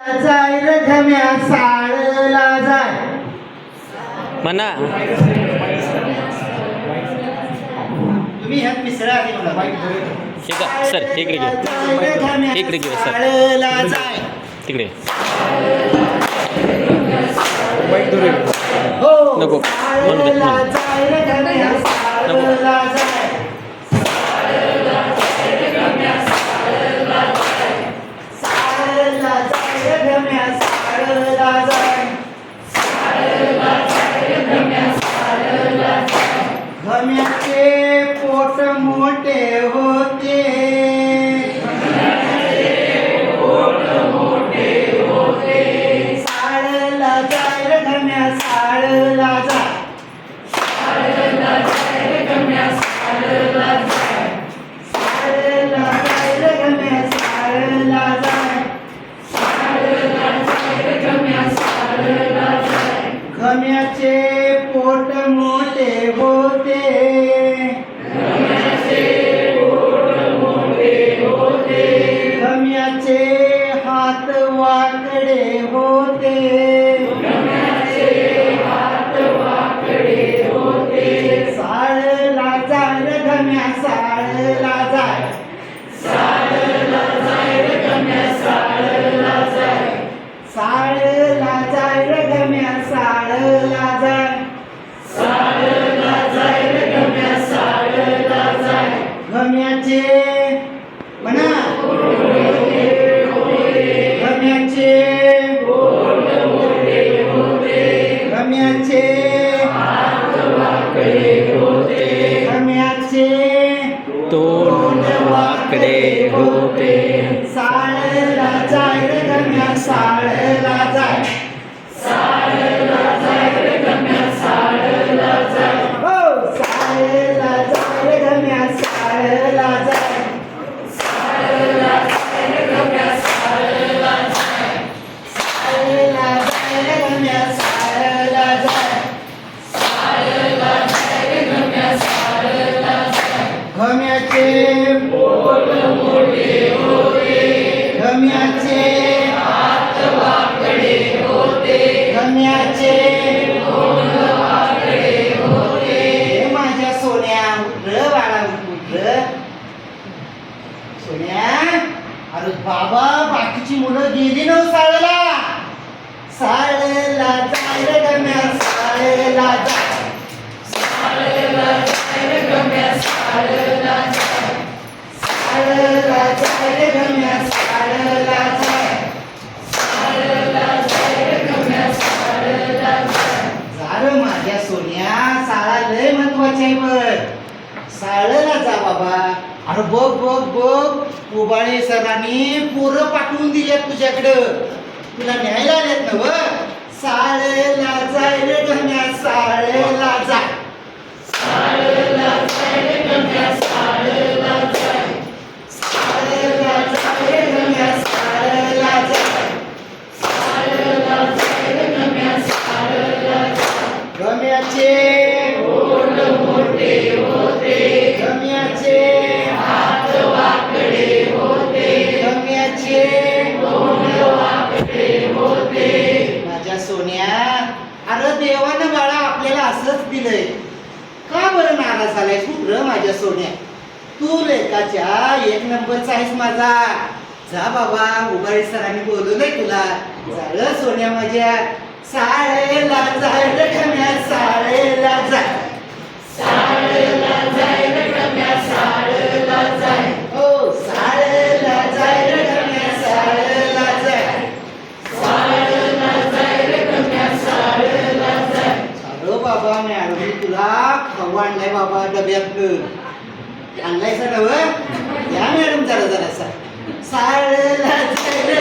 जाय रे घम्या साळला जाय म्हणा. तुम्ही ह्यात मिसळा आधी म्हणा. हे का सर इकडे घे, इकडे घे सर, साळला जाय. तिकडे हो नको म्हणू दे, साळला म्हणू. जाय रे घम्या साळला जाय. साळला जाय रे घम्या साळला जाय. घम्याचे पोट मोठे होते. साळला जाय रे घम्या साळला जाय. साळला जाय रे घम्या साळला जाय. घम्याचे पोट मोठे होते. घम्याचे हात वाकडे होते. साळला जाय रे घम्या साळला जाय. साळला जाय रे घम्या साळला जाय. घम्याचे म्हणा. घम्याचे घम्याचे घम्याचे तोंड वाकडे होते. साळला जाय रे घम्या साळला जाय. हो साळला जाय रे घम्या साळला जाय. साळला जाय रे घम्या साळला जाय. घम्याचे घम्याचे घम्याचे हे माझ्या सोन्या उठलं बाळा उठलं. सोन्या अरे बाबा बाकीची मुलं गेली नव साळला. साळला जाय रे घम्या साळला जाय. साळला जाय रे घम्या साळला जाय. झालं माझ्या सोन्या साळा लय महत्वाची आहे बघ. साळला जा बाबा. अरे बघ बघ बघ उबाळे सरांनी पोरं पाठवून दिल्यात तुझ्याकडं. तुला न्यायला आल्यात ना व. साळला जाय रे घम्या साळला जाय. साळला जाय रे घम्या साळला जाय. साळला जाय रे घम्या साळला जाय. साळला जाय रे घम्या साळला जाय. घम्याचे पोट मोठे होते. घम्याचे हात वाकडे होते. घम्याचे तोंड वाकडे होते. माझ्या सोन्या अरे देवानं बाळा आपल्याला असंच दिलंय. का बरं नाराज झालाय तू र माझ्या सोन्या. तू लेकाच्या एक नंबरचा आहेस माझा. जा बाबा उबाळी सरांनी बोलवलंय तुला. झालं सोन्या माझ्या. साळेला जाय रे घम्या साळेला जाय. साळेला जाय रे घम्या साळेला जाय. हो साळेला जाय रे घम्या साळेला जाय. साळेला जाय रे घम्या साळेला जाय. झालं बाबा मॅडमनी तुला खाऊ आणलाय बाबा डब्यात आणलाय सर नव. या मॅडम जरा जरासा. साळेला जाय रे